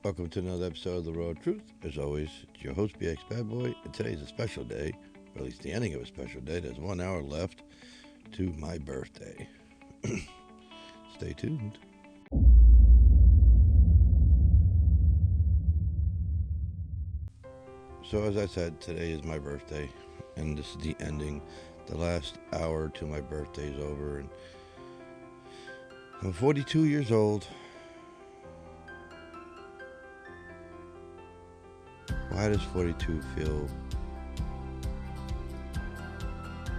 Welcome to another episode of The Raw Truth. As always, it's your host, BX Bad Boy, and today's a special day, or at least the ending of a special day. There's 1 hour left to my birthday. Stay tuned. So as I said, today is my birthday, and this is the ending. The last hour to my birthday is over, and I'm 42 years old. Why does 42 feel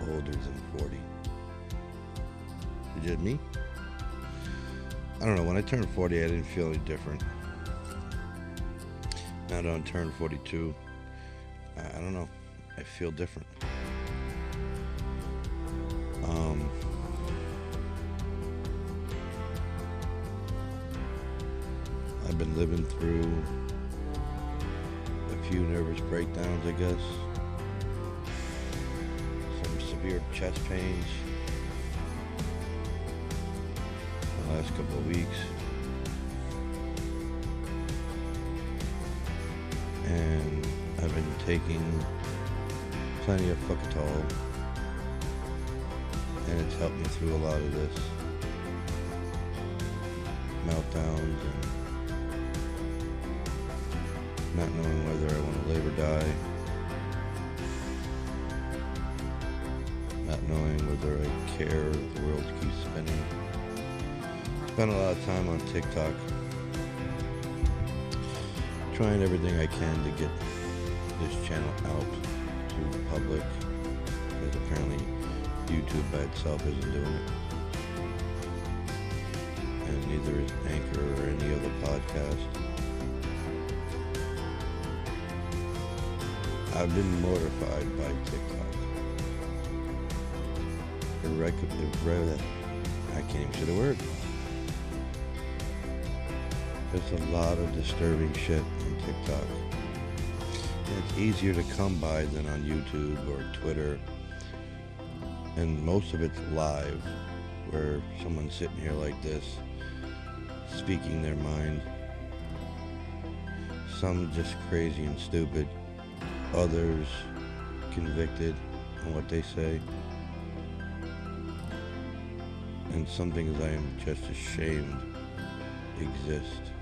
older than 40? Is it me? I don't know. When I turned 40, I didn't feel any different. Now that I'm turned 42, I don't know. I feel different. I've been living through a few nervous breakdowns, I guess. Some severe chest pains the last couple of weeks. And I've been taking plenty of Fucatol, and it's helped me through a lot of this meltdowns and not knowing whether I want to live or die, not knowing whether I care if the world keeps spinning. Spent a lot of time on TikTok trying everything I can to get this channel out to the public, because apparently YouTube by itself isn't doing it, and neither is Anchor or any other podcast. I've been mortified by TikTok. I can't even say the word. There's a lot of disturbing shit on TikTok. And it's easier to come by than on YouTube or Twitter. And most of it's live, where someone's sitting here like this, speaking their mind. Some just crazy and stupid. Others convicted on what they say. And some things I am just ashamed exist.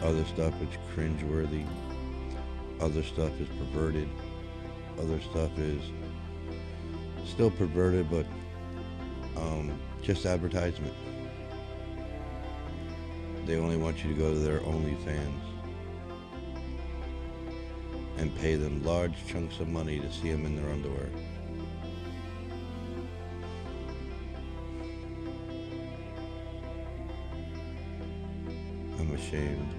Other stuff is cringeworthy. Other stuff is perverted. Other stuff is still perverted, but just advertisement. They only want you to go to their OnlyFans and pay them large chunks of money to see them in their underwear. I'm ashamed.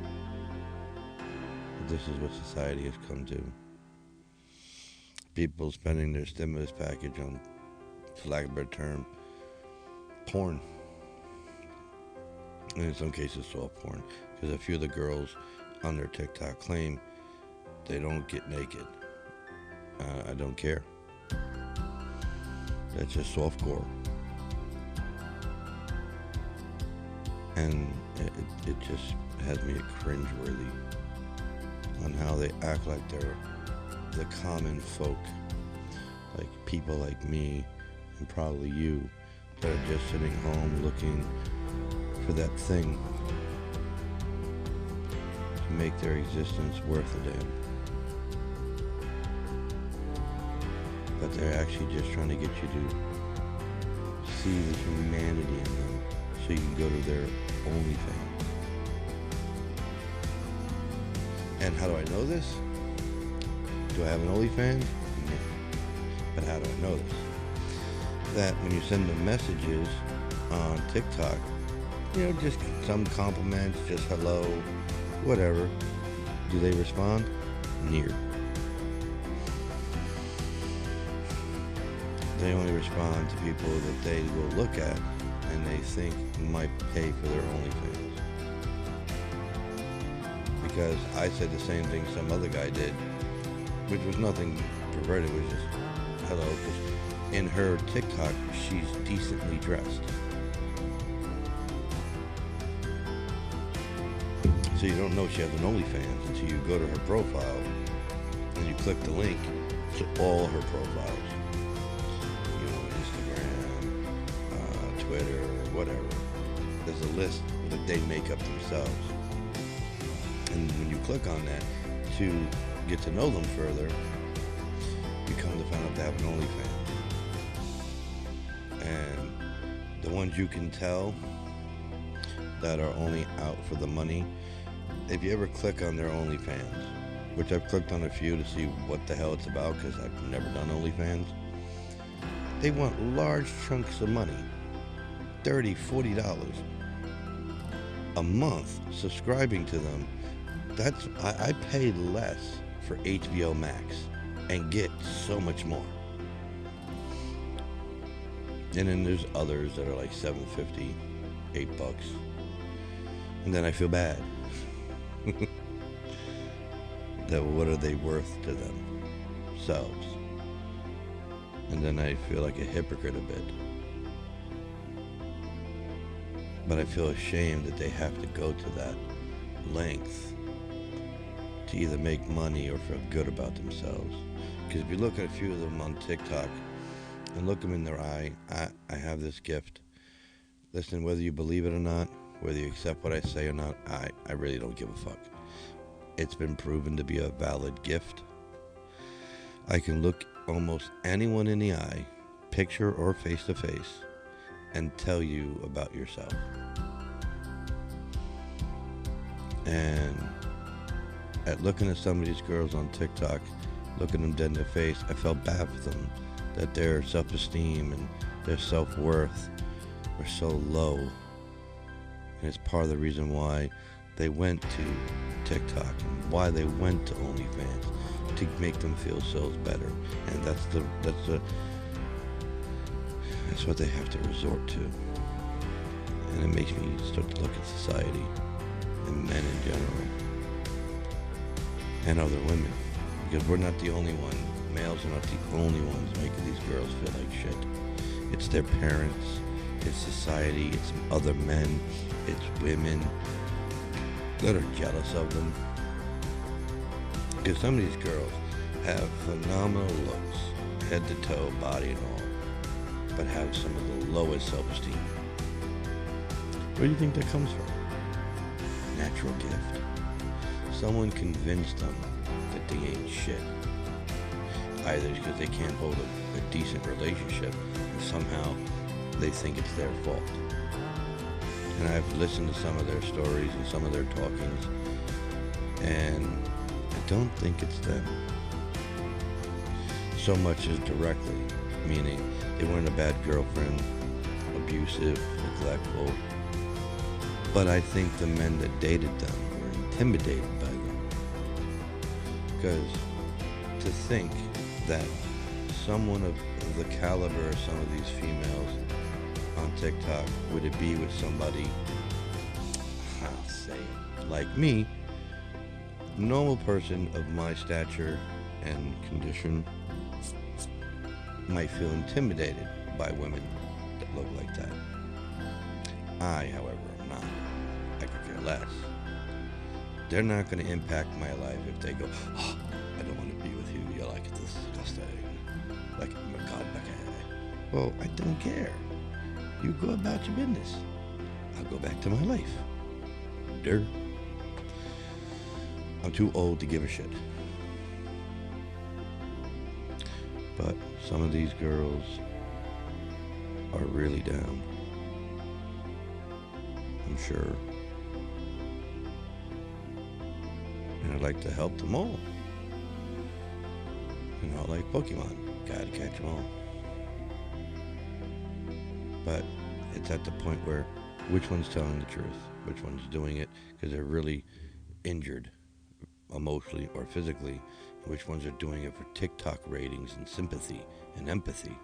This is what society has come to. People spending their stimulus package on, for lack of a better term, porn. And in some cases soft porn. Because a few of the girls on their TikTok claim they don't get naked. I don't care. That's just softcore. And it just has me cringeworthy on how they act like they're the common folk, like people like me and probably you, that are just sitting home looking for that thing to make their existence worth a damn. But they're actually just trying to get you to see the humanity in them so you can go to their OnlyFans. And how do I know this? Do I have an OnlyFans? No. But how do I know this? That when you send them messages on TikTok, just some compliments, just hello, whatever. Do they respond? Near. They only respond to people that they will look at and they think might pay for their OnlyFans. Because I said the same thing some other guy did, which was nothing perverted, it was just hello, because in her TikTok, she's decently dressed. So you don't know she has an OnlyFans until you go to her profile and you click the link to all her profiles. You know, Instagram, Twitter, whatever. There's a list that they make up themselves. And when you click on that to get to know them further, you come to find out they have an OnlyFans. And the ones you can tell that are only out for the money, if you ever click on their OnlyFans, which I've clicked on a few to see what the hell it's about because I've never done OnlyFans, they want large chunks of money, $30, $40 a month subscribing to them. I pay less for HBO Max and get so much more. And then there's others that are like $7.50, $8, and then I feel bad. That what are they worth to themselves? And then I feel like a hypocrite a bit. But I feel ashamed that they have to go to that length to either make money or feel good about themselves. Because if you look at a few of them on TikTok and look them in their eye, I have this gift. Listen, whether you believe it or not, whether you accept what I say or not, I really don't give a fuck. It's been proven to be a valid gift. I can look almost anyone in the eye, picture or face to face, and tell you about yourself. And at looking at some of these girls on TikTok, looking them dead in the face, I felt bad for them, that their self-esteem and their self-worth were so low. And it's part of the reason why they went to TikTok and why they went to OnlyFans, to make them feel so better. And that's what they have to resort to. And it makes me start to look at society and men in general and other women, because we're not the only one. Males are not the only ones making these girls feel like shit. It's their parents, it's society, it's other men, it's women that are jealous of them. Because some of these girls have phenomenal looks, head to toe, body and all, but have some of the lowest self-esteem. Where do you think that comes from? Natural gift. Someone convinced them that they ain't shit. Either because they can't hold a decent relationship, and somehow they think it's their fault. And I've listened to some of their stories and some of their talkings, and I don't think it's them so much as directly, meaning they weren't a bad girlfriend, abusive, neglectful, but I think the men that dated them were intimidated by them. Because to think that someone of the caliber of some of these females on TikTok would it be with somebody, I'll say it, like me, normal person of my stature and condition, might feel intimidated by women that look like that. I, however, am not. I could care less. They're not going to impact my life if they go, oh, I don't want to be with you, you're like disgusting. Like, oh my God, well, I don't care. You go about your business. I'll go back to my life. Dirt. I'm too old to give a shit. But some of these girls are really down. I'm sure. And I'd like to help them all. You know, like Pokemon. Gotta catch them all. But it's at the point where which one's telling the truth? Which one's doing it because they're really injured emotionally or physically? Which ones are doing it for TikTok ratings and sympathy and empathy?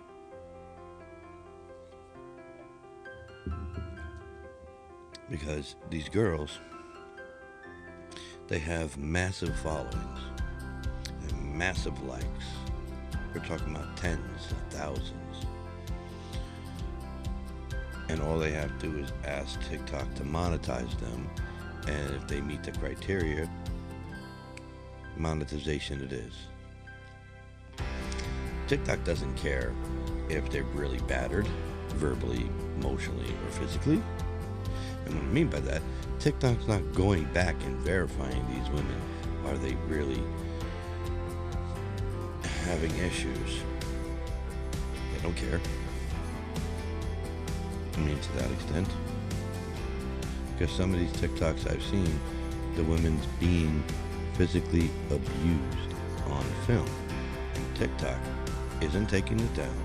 Because these girls, they have massive followings and massive likes. We're talking about tens of thousands. And all they have to do is ask TikTok to monetize them And if they meet the criteria, monetization it is. TikTok doesn't care if they're really battered, verbally, emotionally, or physically. And what I mean by that, TikTok's not going back and verifying these women. Are they really having issues? They don't care. I mean, to that extent. Because some of these TikToks I've seen, the women's being physically abused on film. And TikTok isn't taking it down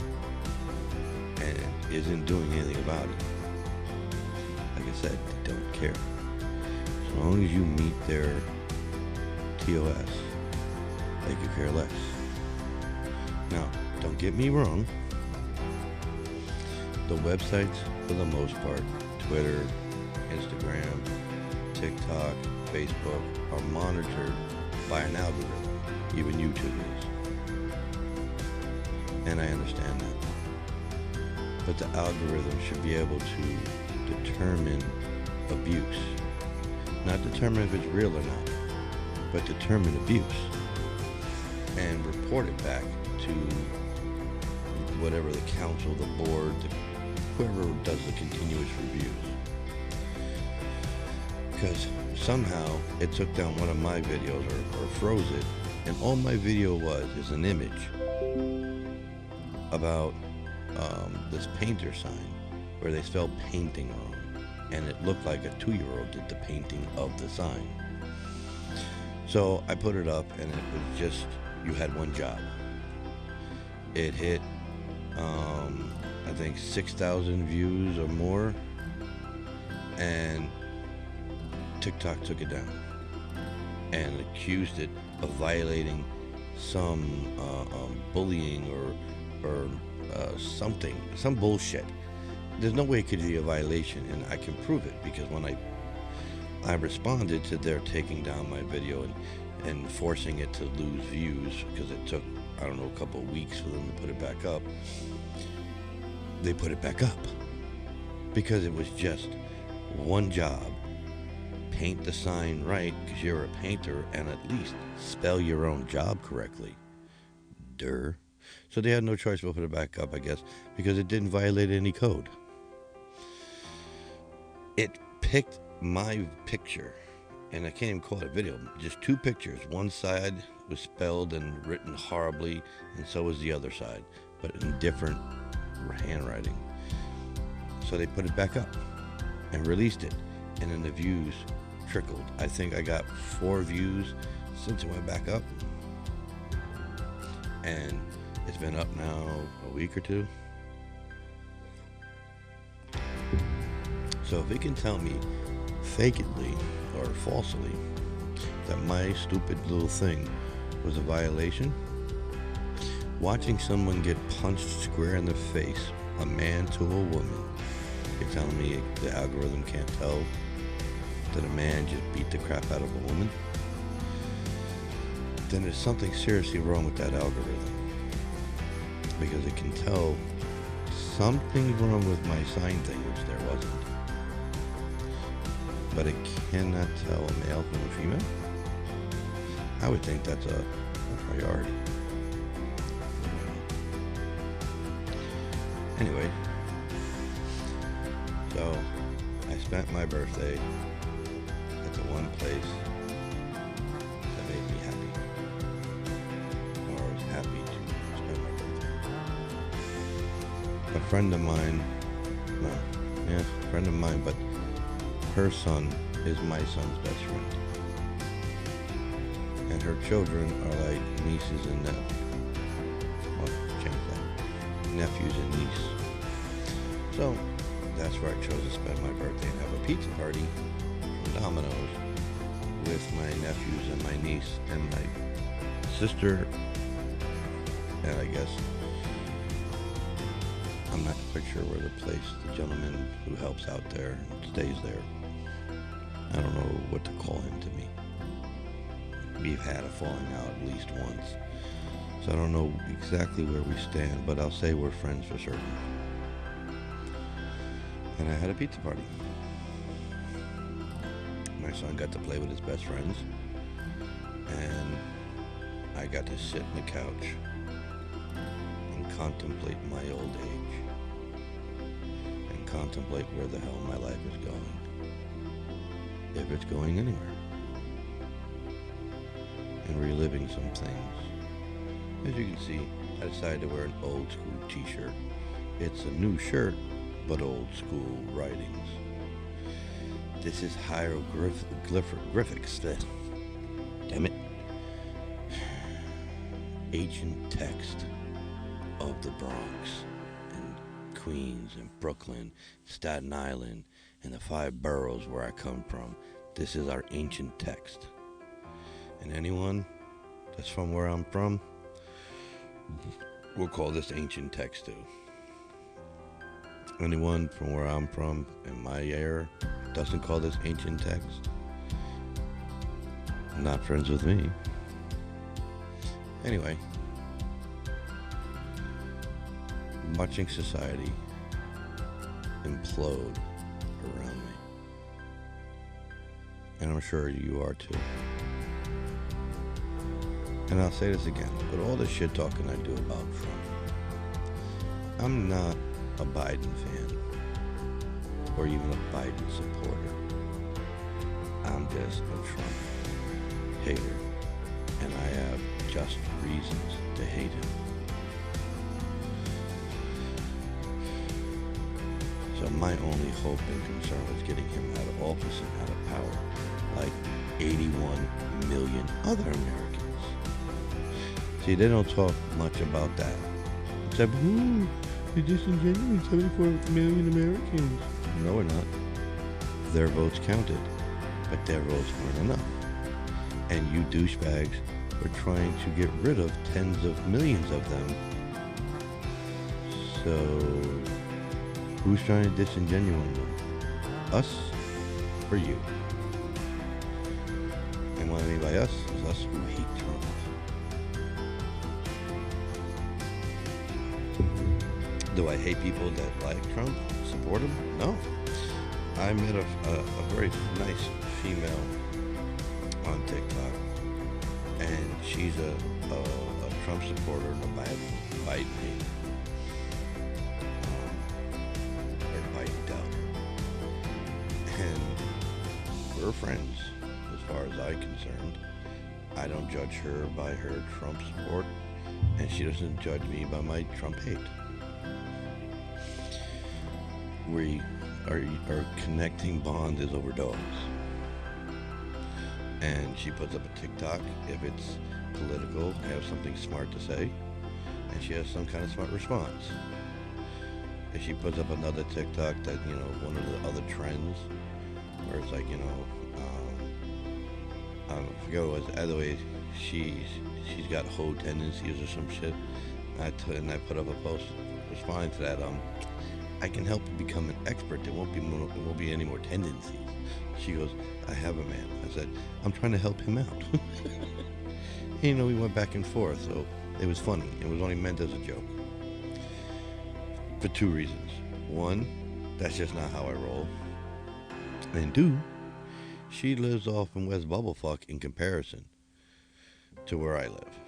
and isn't doing anything about it. Like I said, they don't care. As long as you meet their TOS, they could care less. Now, don't get me wrong. The websites, for the most part, Twitter, Instagram, TikTok, Facebook, are monitored by an algorithm. Even YouTube is. And I understand that. But the algorithm should be able to determine abuse. Not determine if it's real or not, but determine abuse. And report it back to whatever the council, the board, whoever does the continuous reviews. Because somehow it took down one of my videos or froze it, and all my video is an image about this painter sign where they spelled painting wrong, and it looked like a 2-year-old did the painting of the sign. So I put it up, and it was just, you had one job. It hit I think 6,000 views or more, and TikTok took it down and accused it of violating some bullying or something, some bullshit. There's no way it could be a violation, and I can prove it because when I responded to their taking down my video and forcing it to lose views because it took, I don't know, a couple of weeks for them to put it back up. They put it back up because it was just one job. Paint the sign right because you're a painter, and at least spell your own job correctly. Durr. So they had no choice but put it back up, I guess, because it didn't violate any code. It picked my picture, and I can't even call it a video, just 2 pictures. One side was spelled and written horribly, and so was the other side, but in different handwriting. So they put it back up and released it, and then the views trickled. I think I got 4 views since it went back up, and it's been up now a week or 2. So if it can tell me fakely or falsely that my stupid little thing was a violation, watching someone get punched square in the face, a man to a woman, you're telling me the algorithm can't tell that a man just beat the crap out of a woman? Then there's something seriously wrong with that algorithm, because it can tell something's wrong with my sign thing, which there wasn't. But it cannot tell a male from a female? I would think that's a priority. Anyway, so I spent my birthday at the one place that made me happy, or I was happy to spend my birthday. A friend of mine, a friend of mine, but her son is my son's best friend, and her children are like nieces and nephews and niece. So that's where I chose to spend my birthday and have a pizza party from Domino's with my nephews and my niece and my sister, and I guess I'm not quite sure where the gentleman who helps out there and stays there, I don't know what to call him to me. We've had a falling out at least once, so I don't know exactly where we stand, but I'll say we're friends for certain. And I had a pizza party. My my son got to play with his best friends, and I got to sit on the couch and contemplate my old age and contemplate where the hell my life is going, if it's going anywhere, and reliving some things. As you can see, I decided to wear an old school t-shirt. It's a new shirt, but old school writings. This is hieroglyphics. Damn it. Ancient text of the Bronx and Queens and Brooklyn, Staten Island, and the 5 boroughs where I come from. This is our ancient text. And anyone that's from where I'm from, we'll call this ancient text too. Anyone from where I'm from in my era doesn't call this ancient text, not friends with me. Anyway, watching society implode around me, and I'm sure you are too. And I'll say this again, with all the shit talking I do about Trump, I'm not a Biden fan or even a Biden supporter. I'm just a Trump hater, and I have just reasons to hate him. So my only hope and concern was getting him out of office and out of power, like 81 million other Americans. See, they don't talk much about that. Except, you're disingenuous, 74 million Americans. No, we're not. Their votes counted, but their votes weren't enough. And you douchebags were trying to get rid of tens of millions of them. So, who's trying to disingenuine them? Us or you? And what I mean by us is us who hate Trump. Do I hate people that like Trump, support him? No. I met a very nice female on TikTok, and she's a Trump supporter and a Biden hater. Or Biden doubt. And we're friends, as far as I'm concerned. I don't judge her by her Trump support, and she doesn't judge me by my Trump hate. Our connecting bond is over dogs. And she puts up a TikTok if it's political, have something smart to say, and she has some kind of smart response. And she puts up another TikTok that, one of the other trends, where it's like, I forget what it was. Either way, she's got hoe tendencies or some shit. And I put up a post responding to that. I can help you become an expert. There won't be any more tendencies. She goes, I have a man. I said, I'm trying to help him out. We went back and forth, so it was funny. It was only meant as a joke. For 2 reasons. 1, that's just not how I roll. And 2, she lives off in West Bubblefuck in comparison to where I live.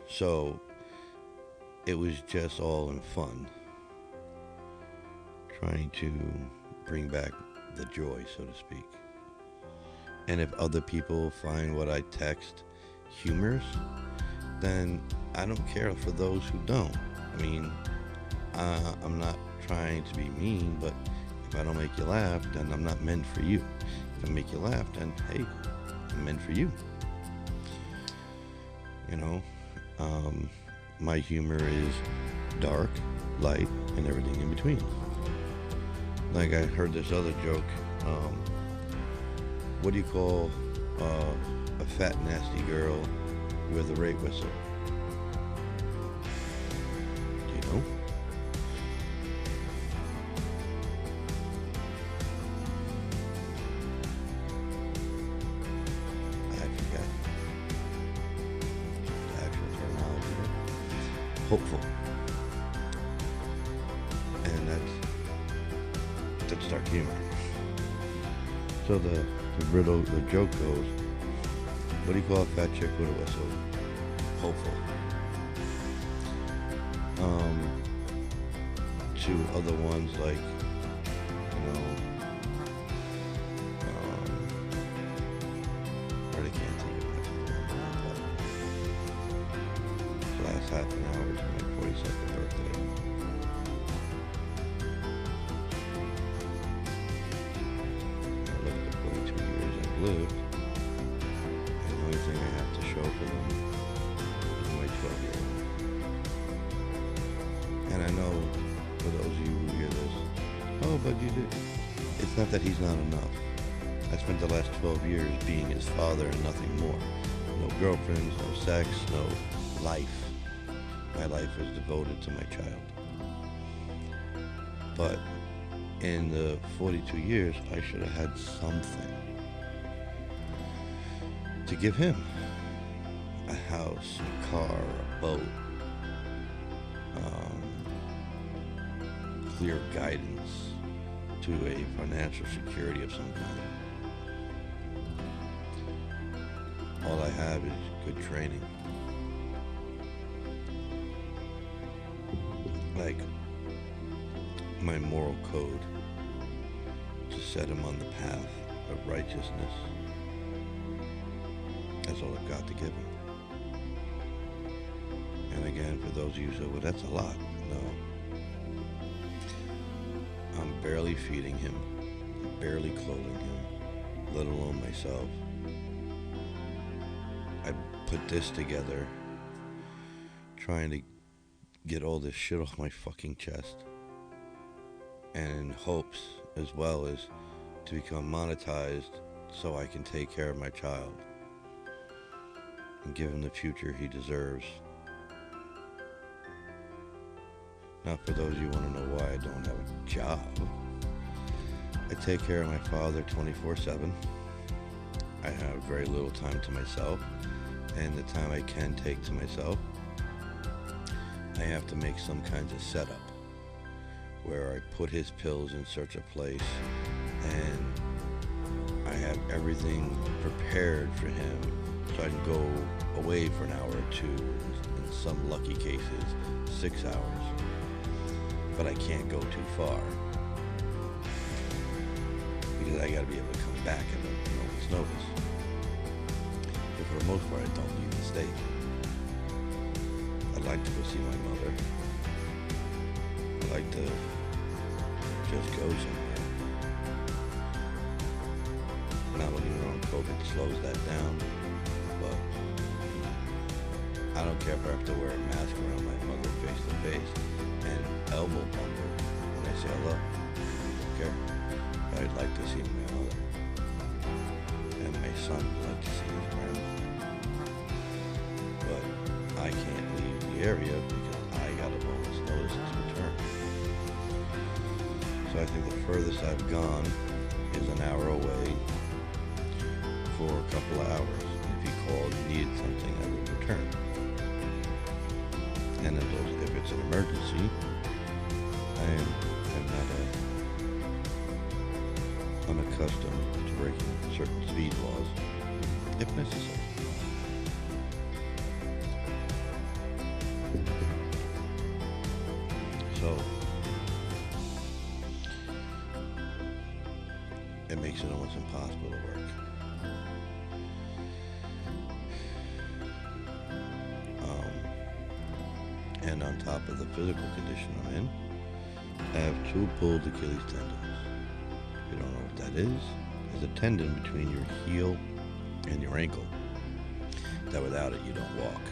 So it was just all in fun, trying to bring back the joy, so to speak. And if other people find what I text humorous, then I don't care for those who don't. I mean, I'm not trying to be mean, but if I don't make you laugh, then I'm not meant for you. If I make you laugh, then hey, I'm meant for you. My humor is dark, light, and everything in between. Like I heard this other joke, what do you call a fat nasty girl with a rape whistle? Do you know? I forgot the actual terminology. Hopeful. And that's dark humor. So the the joke goes, what do you call a fat chick with a whistle? Hopeful. To other ones like, I already can't think of it. The last half an hour is my 42nd birthday. I look at the 42 years I've lived, and the only thing I have to show for them is my 12-year-old. And I know, for those of you who hear this, oh, but you did. It's not that he's not enough. I spent the last 12 years being his father and nothing more. No girlfriends, no sex, no life. My life was devoted to my child. But in the 42 years, I should have had something to give him. A house, a car, a boat, clear guidance to a financial security of some kind. All I have is good training. Like my moral code to set him on the path of righteousness. That's all I've got to give him. And again, for those of you who say, well, that's a lot. No. I'm barely feeding him, barely clothing him, let alone myself. I put this together, trying to get all this shit off my fucking chest, and in hopes as well as to become monetized so I can take care of my child and give him the future he deserves. Now, for those of you who want to know why I don't have a job, I take care of my father 24/7. I have very little time to myself, and the time I can take to myself, I have to make some kinds of setup where I put his pills in such a place and I have everything prepared for him so I can go away for an hour or two, in some lucky cases 6 hours, but I can't go too far because I got to be able to come back at a moment's notice. But for the most part, I don't leave the state. I'd like to go see my mother. I'd like to just go somewhere. Now, when you're on COVID, slows that down, but I don't care if I have to wear a mask around my mother face to face and elbow bump her when I say hello. I don't care. But I'd like to see my mother. And my son would like to see his grandma. But I can't leave the area because I got a moment's notice to return. So I think the furthest I've gone is an hour away for a couple of hours. If he called and needed something, I would return. And if it's an emergency, I am not unaccustomed to breaking certain speed laws if necessary. So it makes it almost impossible to work. And on top of the physical condition I'm in, I have 2 pulled Achilles tendons. If you don't know what that is, it's a tendon between your heel and your ankle that without it you don't walk.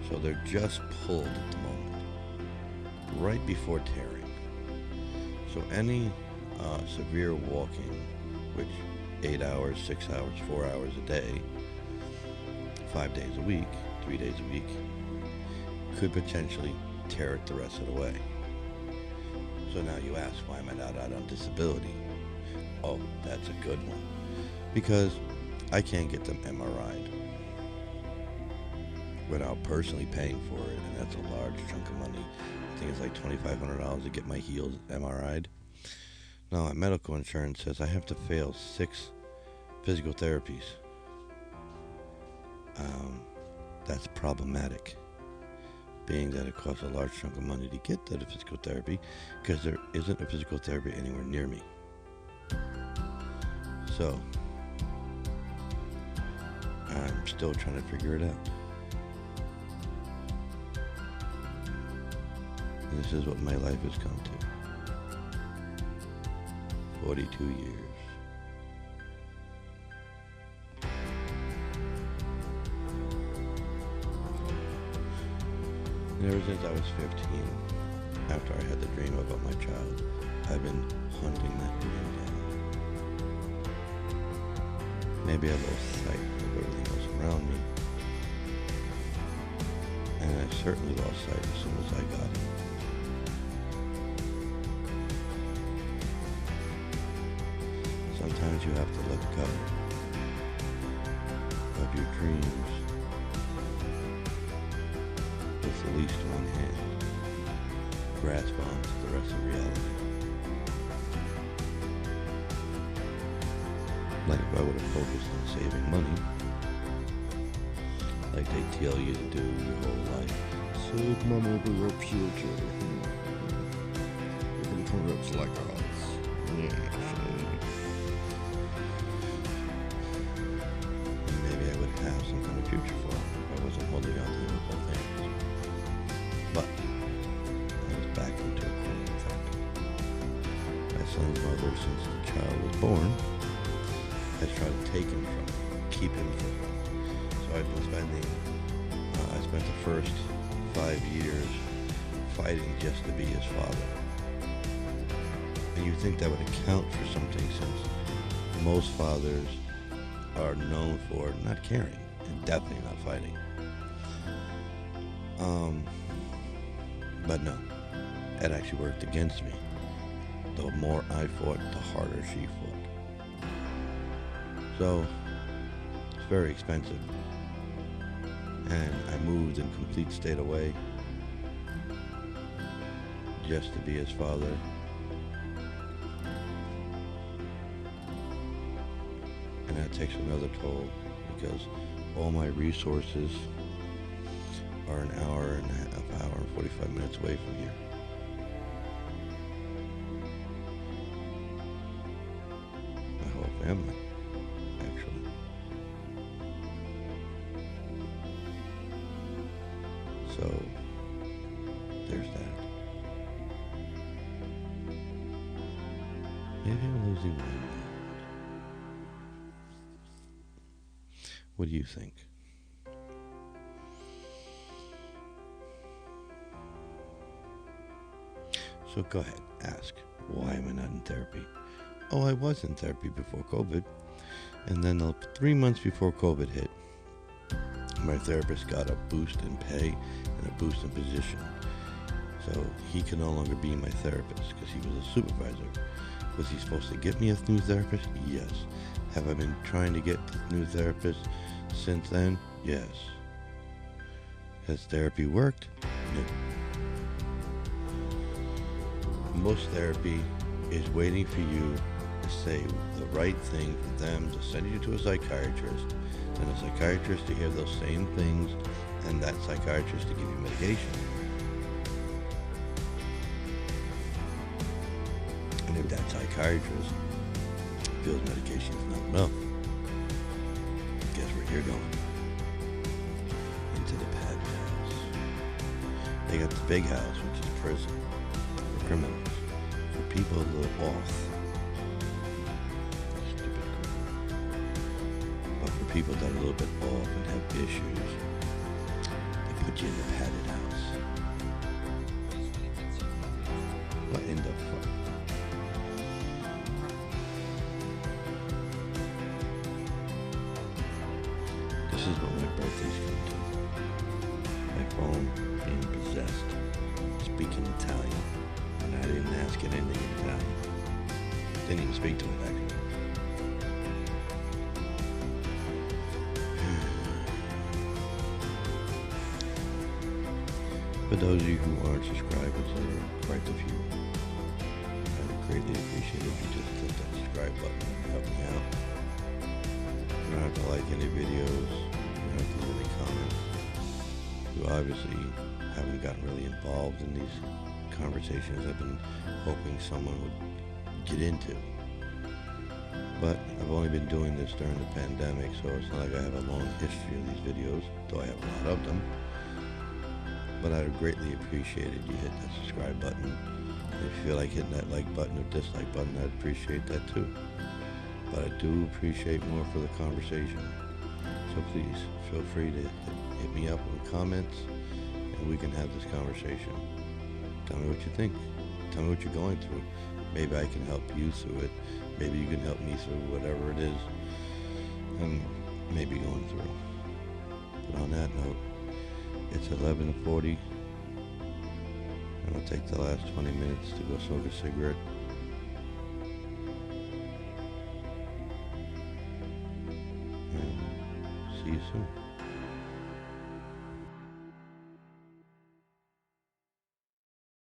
So they're just pulled at the moment, right before tearing. So any severe walking, which 8 hours, 6 hours, 4 hours a day, 5 days a week, 3 days a week, could potentially tear it the rest of the way. So now you ask, why am I not out on disability? Oh, that's a good one. Because I can't get them MRI'd without personally paying for it, and that's a large chunk of money. I think it's like $2,500 to get my heels MRI'd. Now, my medical insurance says I have to fail 6 physical therapies. That's problematic, being that it costs a large chunk of money to get to the physical therapy because there isn't a physical therapy anywhere near me. So, I'm still trying to figure it out. And this is what my life has come to. 42 years. And ever since I was 15, after I had the dream about my child, I've been hunting that dream down. Maybe I lost sight of everything else around me. And I certainly lost sight as soon as I got it. Sometimes you have to let go of your dreams with at least one hand, grasp on to the rest of reality. Like if I would have focused on saving money, like they tell you to do your whole life. Save money for your future. Your insurance like us. Maybe I would have some kind of future for it if I wasn't holding on to the whole thing. But I was back into a corner effect. My son's mother, since the child was born, has tried to take him from me, keep him from me. So I've been spending, I spent the first 5 years fighting just to be his father. And you think that would account for something, since most fathers are known for not caring and definitely not fighting. But no, it actually worked against me. The more I fought, the harder she fought. So it's very expensive. And I moved in complete state away just to be his father. And that takes another toll, because all my resources are an hour and a half, hour and 45 minutes away from here. My whole family, actually. So, there's that. Maybe I'm losing my mind. What do you think? So go ahead, ask, why am I not in therapy? Oh, I was in therapy before COVID. And then 3 months before COVID hit, my therapist got a boost in pay and a boost in position. So he can no longer be my therapist because he was a supervisor. Was he supposed to get me a new therapist? Yes. Have I been trying to get a new therapist since then? Yes. Has therapy worked? No. Most therapy is waiting for you to say the right thing for them to send you to a psychiatrist, and a psychiatrist to hear those same things, and that psychiatrist to give you medication. And if that psychiatrist feels medication is not enough, guess where you're going? Into the padded house. They got the big house, which is prison for criminals, for people a little off. Stupid criminal. But for people that are a little bit off and have issues, they put you in the padded house. What in the fuck? This is what my birthday's come to. My phone being possessed, speaking Italian, and I didn't ask it anything in Italian. Didn't even speak to it, actually. For those of you who aren't subscribers, there are quite a few. I greatly appreciate if you just click that subscribe button and help me out. You don't have to like any videos. You don't have to leave any comments. You obviously haven't gotten really involved in these conversations I've been hoping someone would get into. But I've only been doing this during the pandemic, so it's not like I have a long history of these videos, though I have a lot of them. But I'd greatly appreciate it. You hit that subscribe button. If you feel like hitting that like button or dislike button, I'd appreciate that too. But I do appreciate more for the conversation. So please feel free to hit me up with comments and we can have this conversation. Tell me what you think. Tell me what you're going through. Maybe I can help you through it. Maybe you can help me through whatever it is I'm maybe going through. But on that note, it's 11:40, and I'll take the last 20 minutes to go smoke a cigarette. And see you soon.